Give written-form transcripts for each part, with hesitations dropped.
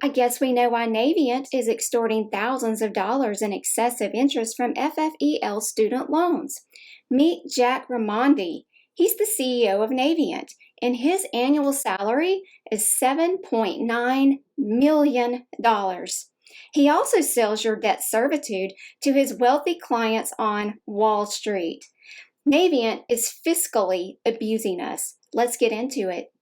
I guess we know why Navient is extorting thousands of dollars in excessive interest from FFEL student loans. Meet Jack Remondi. He's the CEO of Navient, and his annual salary is $7.9 million. He also sells your debt servitude to his wealthy clients on Wall Street. Navient is fiscally abusing us. Let's get into it.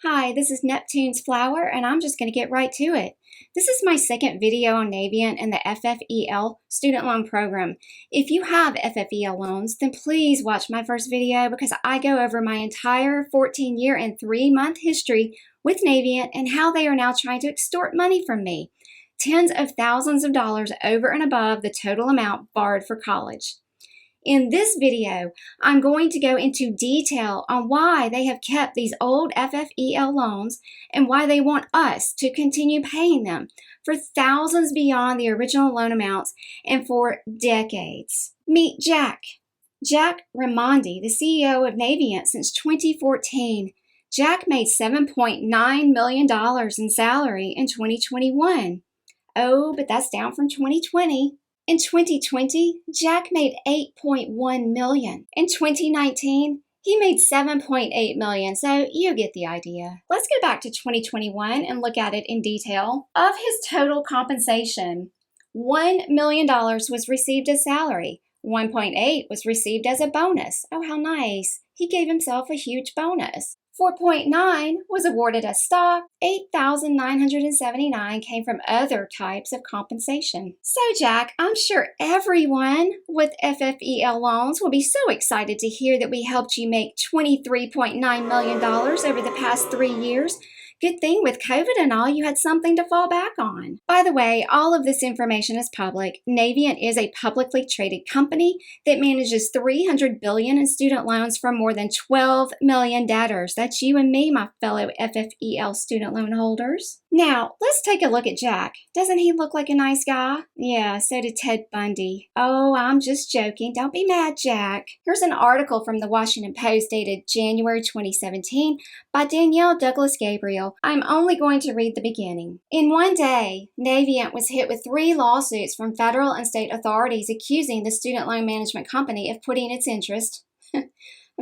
Hi, this is Neptune's Flower, and I'm just going to get right to it. This is my second video on Navient and the FFEL student loan program. If you have FFEL loans, then please watch my first video because I go over my entire 14-year and 3-month history with Navient and how they are now trying to extort money from me. Tens of thousands of dollars over and above the total amount borrowed for college. In this video, I'm going to go into detail on why they have kept these old FFEL loans and why they want us to continue paying them for thousands beyond the original loan amounts and for decades. Meet Jack. Jack Remondi, the CEO of Navient since 2014. Jack made $7.9 million in salary in 2021. Oh, but that's down from 2020. In 2020, Jack made $8.1 million. In 2019, he made $7.8 million, so you get the idea. Let's go back to 2021 and look at it in detail. Of his total compensation, $1 million was received as salary. 1.8 was received as a bonus. Oh, how nice. He gave himself a huge bonus. 4.9 was awarded as stock. 8,979 came from other types of compensation. So, Jack, I'm sure everyone with FFEL loans will be so excited to hear that we helped you make $23.9 million over the past 3 years. Good thing with COVID and all, you had something to fall back on. By the way, all of this information is public. Navient is a publicly traded company that manages $300 billion in student loans for more than 12 million debtors. That's you and me, my fellow FFEL student loan holders. Now, let's take a look at Jack. Doesn't he look like a nice guy? Yeah, so did Ted Bundy. Oh, I'm just joking. Don't be mad, Jack. Here's an article from the Washington Post dated January 2017 by Danielle Douglas Gabriel. I'm only going to read the beginning. In one day, Navient was hit with 3 lawsuits from federal and state authorities accusing the student loan management company of putting its interest, I'm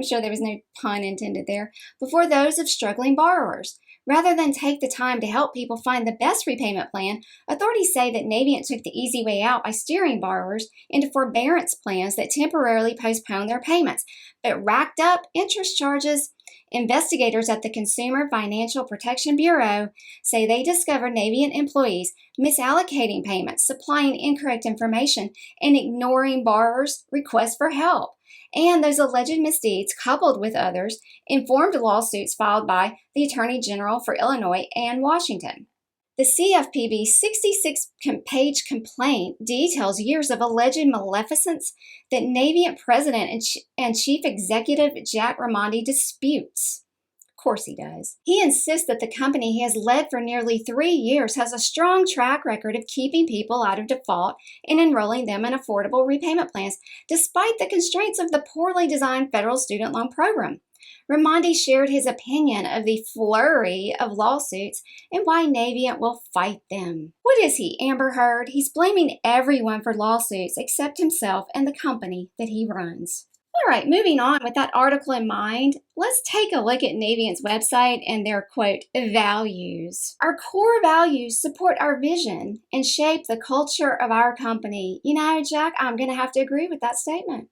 sure there was no pun intended there, before those of struggling borrowers. Rather than take the time to help people find the best repayment plan, authorities say that Navient took the easy way out by steering borrowers into forbearance plans that temporarily postponed their payments, but racked up interest charges. Investigators at the Consumer Financial Protection Bureau say they discovered Navient employees misallocating payments, supplying incorrect information, and ignoring borrowers' requests for help. And those alleged misdeeds, coupled with others, informed lawsuits filed by the Attorney General for Illinois and Washington. The CFPB's 66-page complaint details years of alleged maleficence that Navient President and Chief Executive Jack Remondi disputes. Of course he does. He insists that the company he has led for nearly 3 years has a strong track record of keeping people out of default and enrolling them in affordable repayment plans, despite the constraints of the poorly designed federal student loan program. Remondi shared his opinion of the flurry of lawsuits and why Navient will fight them. What is he, Amber Heard? He's blaming everyone for lawsuits except himself and the company that he runs. All right, moving on with that article in mind, let's take a look at Navient's website and their, quote, values. Our core values support our vision and shape the culture of our company. You know, Jack, I'm going to have to agree with that statement.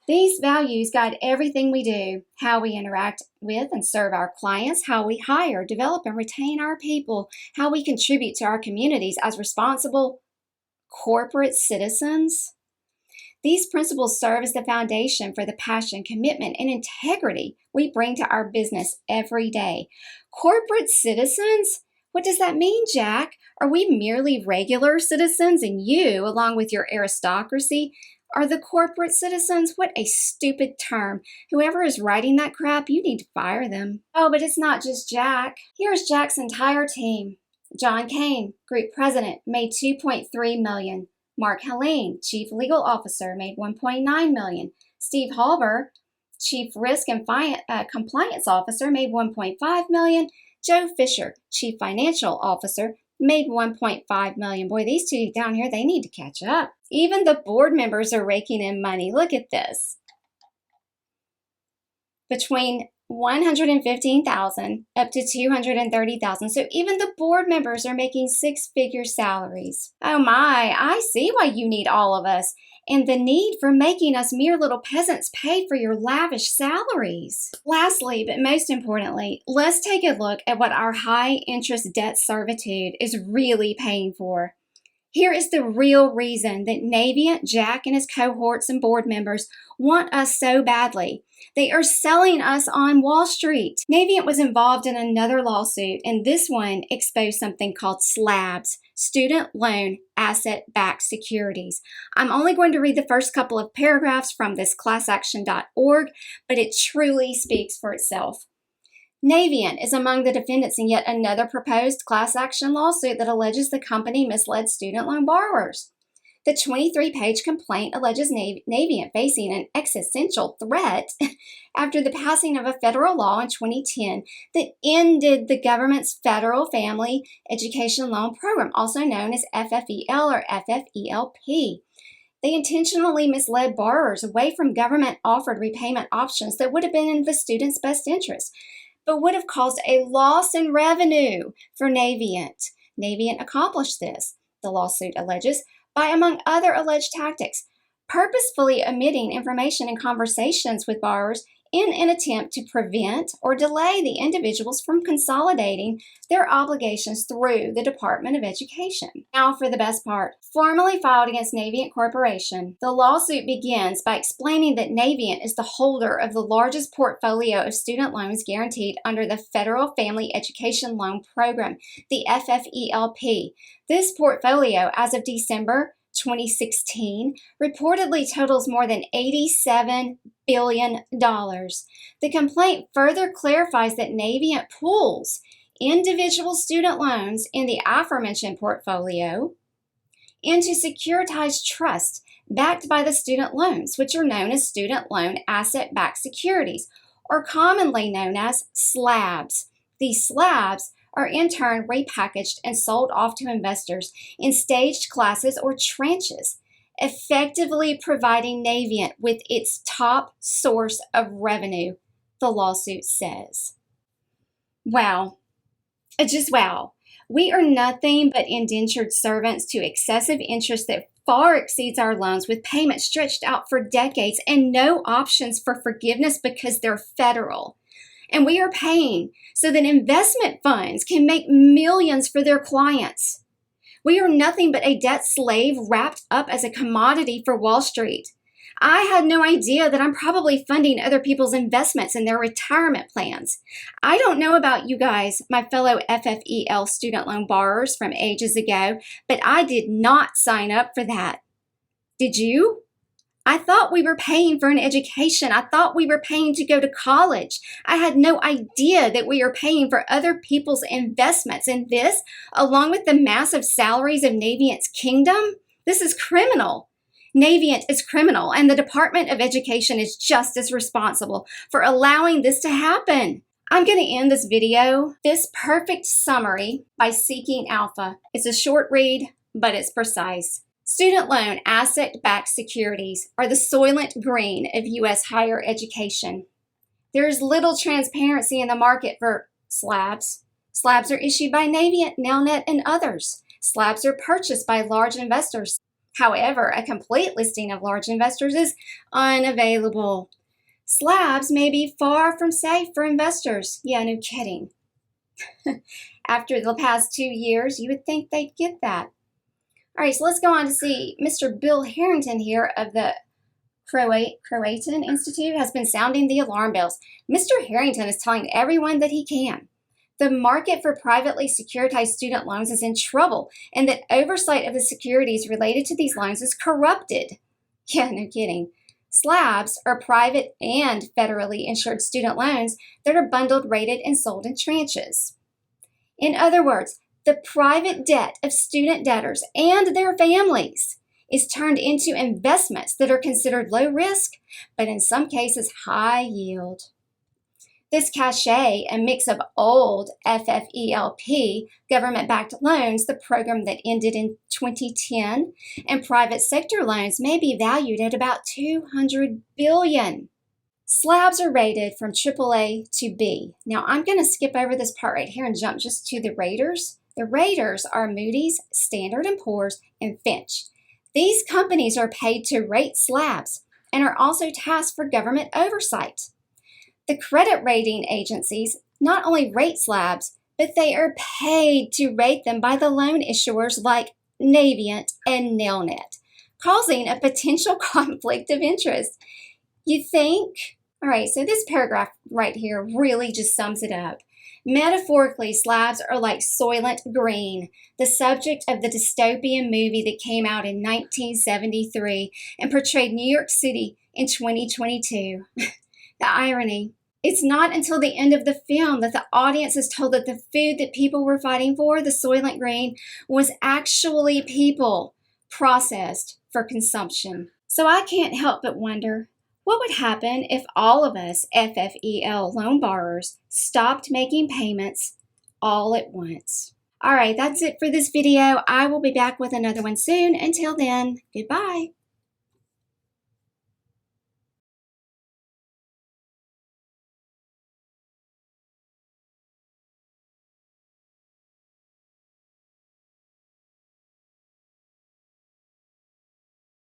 These values guide everything we do, how we interact with and serve our clients, how we hire, develop, and retain our people, how we contribute to our communities as responsible corporate citizens. These principles serve as the foundation for the passion, commitment, and integrity we bring to our business every day. Corporate citizens? What does that mean, Jack? Are we merely regular citizens and you, along with your aristocracy, are the corporate citizens? What a stupid term. Whoever is writing that crap, you need to fire them. Oh, but it's not just Jack. Here's Jack's entire team. John Kane, Group President, made $2.3 million. Mark Helene, Chief Legal Officer, made $1.9 million. Steve Halber, Chief Risk and Compliance Officer, made $1.5 million. Joe Fisher, Chief Financial Officer, made $1.5 million. Boy, these two down here, they need to catch up. Even the board members are raking in money. Look at this. Between $115,000 up to $230,000. So even the board members are making six-figure salaries. Oh my, I see why you need all of us and the need for making us mere little peasants pay for your lavish salaries. Lastly, but most importantly, let's take a look at what our high-interest debt servitude is really paying for. Here is the real reason that Navient, Jack, and his cohorts and board members want us so badly. They are selling us on Wall Street. Navient was involved in another lawsuit, and this one exposed something called SLABS, Student Loan Asset-Backed Securities. I'm only going to read the first couple of paragraphs from this classaction.org, but it truly speaks for itself. Navient is among the defendants in yet another proposed class action lawsuit that alleges the company misled student loan borrowers. The 23-page complaint alleges Navient facing an existential threat after the passing of a federal law in 2010 that ended the government's Federal Family Education Loan Program, also known as FFEL or FFELP. They intentionally misled borrowers away from government-offered repayment options that would have been in the student's best interest, but would have caused a loss in revenue for Navient. Navient accomplished this, the lawsuit alleges, by, among other alleged tactics, purposefully omitting information in conversations with borrowers in an attempt to prevent or delay the individuals from consolidating their obligations through the Department of Education. Now for the best part. Formally filed against Navient Corporation, the lawsuit begins by explaining that Navient is the holder of the largest portfolio of student loans guaranteed under the Federal Family Education Loan Program, the FFELP. This portfolio, as of December 2016, reportedly totals more than $87 billion. The complaint further clarifies that Navient pools individual student loans in the aforementioned portfolio into securitized trust backed by the student loans, which are known as student loan asset-backed securities, or commonly known as SLABS. These SLABS are in turn repackaged and sold off to investors in staged classes or tranches, effectively providing Navient with its top source of revenue, the lawsuit says. Wow. Just wow. We are nothing but indentured servants to excessive interest that far exceeds our loans, with payments stretched out for decades and no options for forgiveness because they're federal. And we are paying so that investment funds can make millions for their clients. We are nothing but a debt slave wrapped up as a commodity for Wall Street. I had no idea that I'm probably funding other people's investments in their retirement plans. I don't know about you guys, my fellow FFEL student loan borrowers from ages ago, but I did not sign up for that. Did you? I thought we were paying for an education. I thought we were paying to go to college. I had no idea that we are paying for other people's investments. And this, along with the massive salaries of Navient's kingdom, this is criminal. Navient is criminal, and the Department of Education is just as responsible for allowing this to happen. I'm going to end this video, this perfect summary, by Seeking Alpha. It's a short read, but it's precise. Student loan asset-backed securities are the Soylent Green of U.S. higher education. There is little transparency in the market for SLABS. SLABS are issued by Navient, Nelnet, and others. SLABS are purchased by large investors. However, a complete listing of large investors is unavailable. SLABS may be far from safe for investors. Yeah, no kidding. After the past 2 years, you would think they'd get that. All right, so let's go on to see Mr. Bill Harrington here of the Croatian Institute has been sounding the alarm bells. Mr. Harrington is telling everyone that he can. The market for privately securitized student loans is in trouble, and that oversight of the securities related to these loans is corrupted. Yeah, no kidding. SLABs are private and federally insured student loans that are bundled, rated, and sold in tranches. In other words, the private debt of student debtors and their families is turned into investments that are considered low risk, but in some cases high yield. This cachet, a mix of old FFELP, government-backed loans, the program that ended in 2010, and private sector loans may be valued at about $200 billion. SLABs are rated from AAA to B. Now, I'm going to skip over this part right here and jump just to the raters. The raters are Moody's, Standard & Poor's, and Fitch. These companies are paid to rate SLABs and are also tasked for government oversight. The credit rating agencies not only rate SLABs, but they are paid to rate them by the loan issuers like Navient and Nelnet, causing a potential conflict of interest. You think? All right, so this paragraph right here really just sums it up. Metaphorically, SLABs are like Soylent Green, the subject of the dystopian movie that came out in 1973 and portrayed New York City in 2022. The irony. It's not until the end of the film that the audience is told that the food that people were fighting for, the Soylent Green, was actually people processed for consumption. So I can't help but wonder, what would happen if all of us FFEL loan borrowers stopped making payments all at once? All right, that's it for this video. I will be back with another one soon. Until then, goodbye.